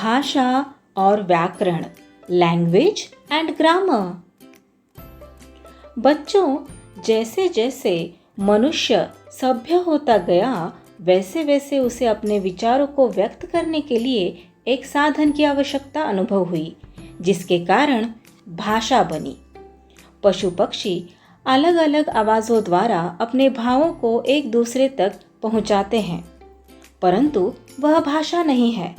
भाषा और व्याकरण, लैंग्वेज एंड ग्रामर। बच्चों, जैसे जैसे मनुष्य सभ्य होता गया, वैसे वैसे उसे अपने विचारों को व्यक्त करने के लिए एक साधन की आवश्यकता अनुभव हुई, जिसके कारण भाषा बनी। पशु पक्षी अलग अलग आवाज़ों द्वारा अपने भावों को एक दूसरे तक पहुंचाते हैं, परंतु वह भाषा नहीं है।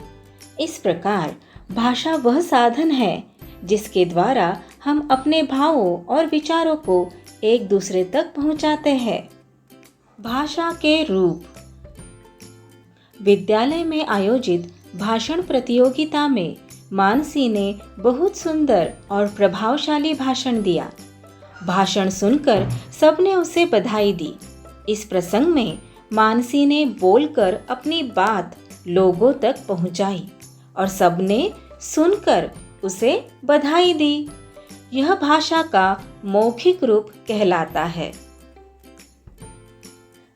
इस प्रकार भाषा वह साधन है जिसके द्वारा हम अपने भावों और विचारों को एक दूसरे तक पहुंचाते हैं। भाषा के रूप। विद्यालय में आयोजित भाषण प्रतियोगिता में मानसी ने बहुत सुंदर और प्रभावशाली भाषण दिया। भाषण सुनकर सबने उसे बधाई दी। इस प्रसंग में मानसी ने बोलकर अपनी बात लोगों तक पहुंचाई और सबने सुनकर उसे बधाई दी। यह भाषा का मौखिक रूप कहलाता है।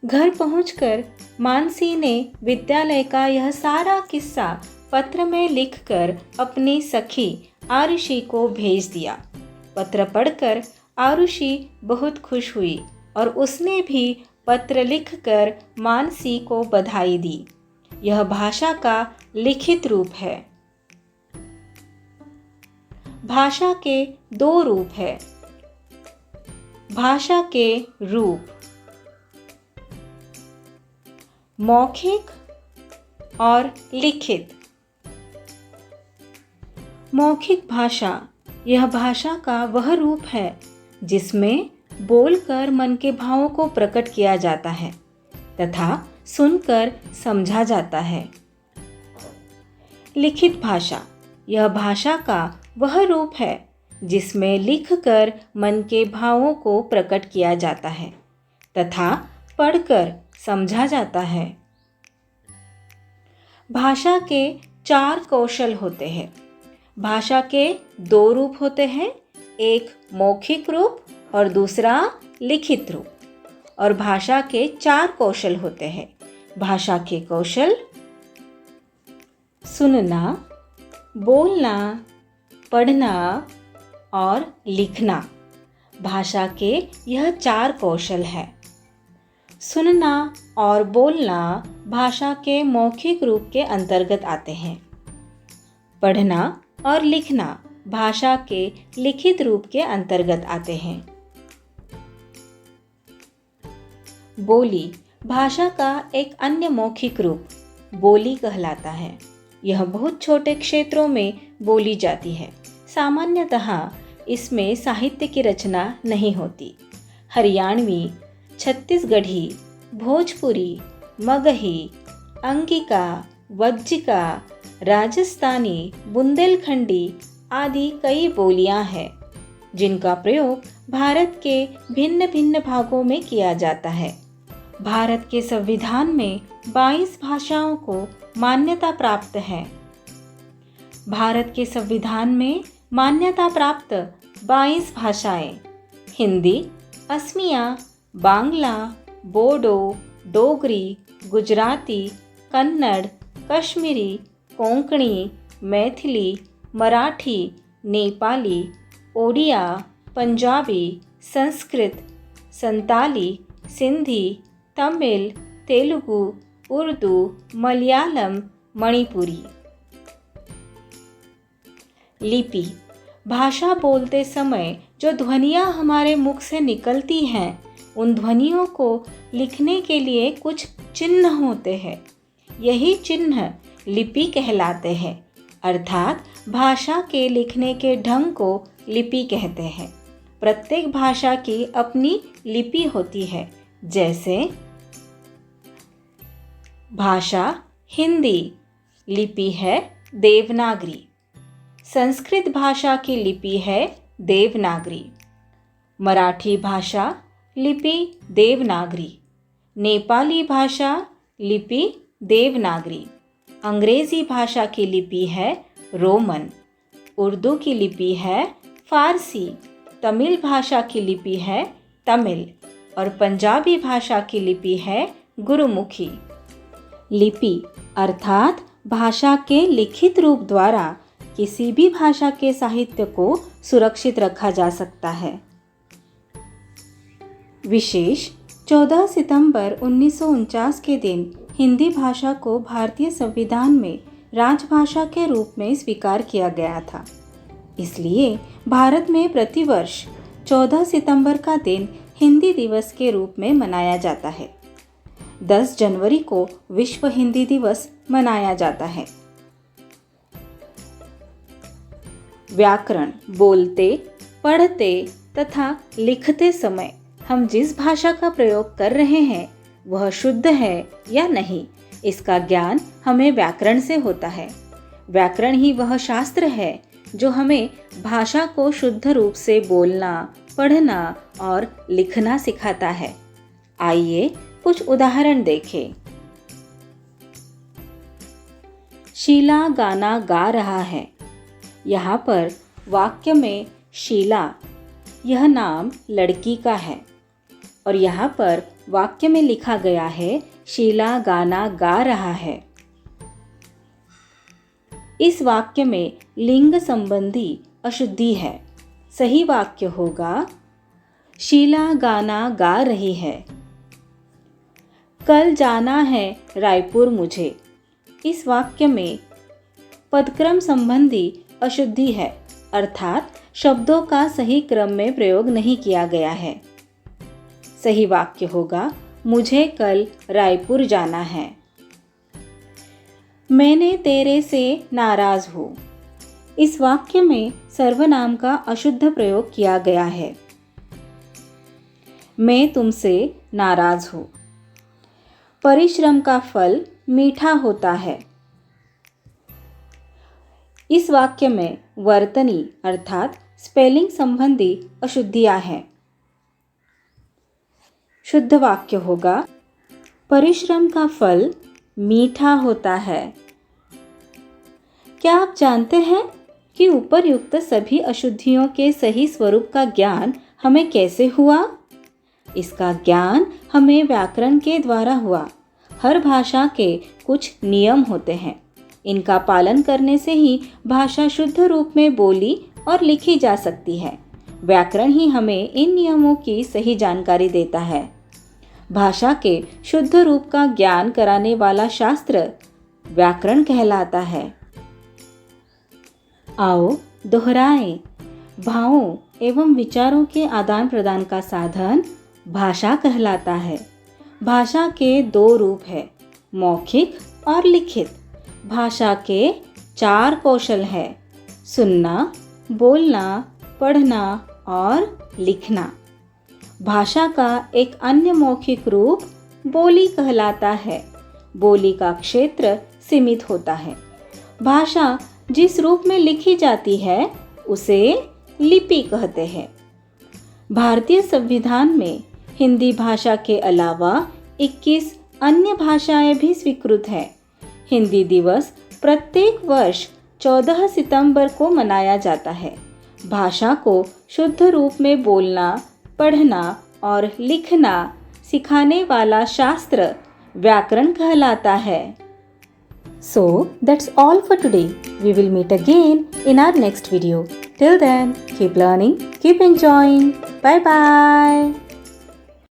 घर पहुंचकर मानसी ने विद्यालय का यह सारा किस्सा पत्र में लिखकर अपनी सखी आरुषि को भेज दिया। पत्र पढ़कर आरुषि बहुत खुश हुई और उसने भी पत्र लिखकर मानसी को बधाई दी। यह भाषा का लिखित रूप है। भाषा के दो रूप है। भाषा के रूप मौखिक और लिखित। मौखिक भाषा यह भाषा का वह रूप है जिसमें बोलकर मन के भावों को प्रकट किया जाता है तथा सुनकर समझा जाता है। लिखित भाषा यह भाषा का वह रूप है जिसमें लिखकर मन के भावों को प्रकट किया जाता है तथा पढ़कर समझा जाता है। भाषा के 4 कौशल होते हैं। भाषा के 2 रूप होते हैं, एक मौखिक रूप और दूसरा लिखित रूप। और भाषा के 4 कौशल होते हैं। भाषा के कौशल सुनना, बोलना, पढ़ना और लिखना। भाषा के यह 4 कौशल है। सुनना और बोलना भाषा के मौखिक रूप के अंतर्गत आते हैं। पढ़ना और लिखना भाषा के लिखित रूप के अंतर्गत आते हैं। बोली भाषा का एक अन्य मौखिक रूप बोली कहलाता है। यह बहुत छोटे क्षेत्रों में बोली जाती है। सामान्यतः इसमें साहित्य की रचना नहीं होती। हरियाणवी, छत्तीसगढ़ी, भोजपुरी, मगही, अंगिका, वज्जिका, राजस्थानी, बुंदेलखंडी आदि कई बोलियां हैं जिनका प्रयोग भारत के भिन्न भिन्न भागों में किया जाता है। भारत के संविधान में 22 भाषाओं को मान्यता प्राप्त है। भारत के संविधान में मान्यता प्राप्त 22 भाषाएं हिंदी, असमिया, बांग्ला, बोडो, डोगरी, गुजराती, कन्नड़, कश्मीरी, कोंकणी, मैथिली, मराठी, नेपाली, ओडिया, पंजाबी, संस्कृत, संताली, सिंधी, तमिल, तेलुगु, उर्दू, मलयालम, मणिपुरी। लिपि भाषा बोलते समय जो ध्वनियाँ हमारे मुख से निकलती हैं, उन ध्वनियों को लिखने के लिए कुछ चिन्ह होते हैं। यही चिन्ह लिपि कहलाते हैं, अर्थात भाषा के लिखने के ढंग को लिपि कहते हैं। प्रत्येक भाषा की अपनी लिपि होती है। जैसे भाषा हिंदी लिपि है देवनागरी। संस्कृत भाषा की लिपि है देवनागरी। मराठी भाषा लिपि देवनागरी। नेपाली भाषा लिपि देवनागरी। अंग्रेजी भाषा की लिपि है रोमन। उर्दू की लिपि है फारसी। तमिल भाषा की लिपि है तमिल और पंजाबी भाषा की लिपि है गुरुमुखी। लिपि अर्थात भाषा के लिखित रूप द्वारा किसी भी भाषा के साहित्य को सुरक्षित रखा जा सकता है। विशेष 14 सितंबर 1949 के दिन हिंदी भाषा को भारतीय संविधान में राजभाषा के रूप में स्वीकार किया गया था। इसलिए भारत में प्रतिवर्ष 14 सितंबर का दिन हिंदी दिवस के रूप में मनाया जाता है। 10 जनवरी को विश्व हिंदी दिवस मनाया जाता है। व्याकरण बोलते, पढ़ते तथा लिखते समय हम जिस भाषा का प्रयोग कर रहे हैं वह शुद्ध है या नहीं, इसका ज्ञान हमें व्याकरण से होता है। व्याकरण ही वह शास्त्र है जो हमें भाषा को शुद्ध रूप से बोलना, पढ़ना और लिखना सिखाता है। आइए कुछ उदाहरण देखें। शीला गाना गा रहा है। यहाँ पर वाक्य में शीला यह नाम लड़की का है और यहाँ पर वाक्य में लिखा गया है शीला गाना गा रहा है। इस वाक्य में लिंग संबंधी अशुद्धि है। सही वाक्य होगा शीला गाना गा रही है। कल जाना है रायपुर मुझे। इस वाक्य में पदक्रम संबंधी अशुद्धि है, अर्थात शब्दों का सही क्रम में प्रयोग नहीं किया गया है। सही वाक्य होगा मुझे कल रायपुर जाना है। मैंने तेरे से नाराज हूँ। इस वाक्य में सर्वनाम का अशुद्ध प्रयोग किया गया है। मैं तुमसे नाराज हूँ। परिश्रम का फल मीठा होता है। इस वाक्य में वर्तनी अर्थात स्पेलिंग संबंधी अशुद्धियां हैं। शुद्ध वाक्य होगा परिश्रम का फल मीठा होता है। क्या आप जानते हैं कि उपर्युक्त सभी अशुद्धियों के सही स्वरूप का ज्ञान हमें कैसे हुआ? इसका ज्ञान हमें व्याकरण के द्वारा हुआ। हर भाषा के कुछ नियम होते हैं। इनका पालन करने से ही भाषा शुद्ध रूप में बोली और लिखी जा सकती है। व्याकरण ही हमें इन नियमों की सही जानकारी देता है। भाषा के शुद्ध रूप का ज्ञान कराने वाला शास्त्र व्याकरण कहलाता है। आओ दोहराएं। भावों एवं विचारों के आदान प्रदान का साधन भाषा कहलाता है। भाषा के दो रूप हैं, मौखिक और लिखित। भाषा के 4 कौशल है, सुनना, बोलना, पढ़ना और लिखना। भाषा का एक अन्य मौखिक रूप बोली कहलाता है। बोली का क्षेत्र सीमित होता है। भाषा जिस रूप में लिखी जाती है उसे लिपि कहते हैं। भारतीय संविधान में हिंदी भाषा के अलावा 21 अन्य भाषाएं भी स्वीकृत हैं। हिंदी दिवस प्रत्येक वर्ष 14 सितंबर को मनाया जाता है। भाषा को शुद्ध रूप में बोलना, पढ़ना और लिखना सिखाने वाला शास्त्र व्याकरण कहलाता है। So that's all for today. We will meet again in our next video. Till then, keep learning, keep enjoying. Bye bye.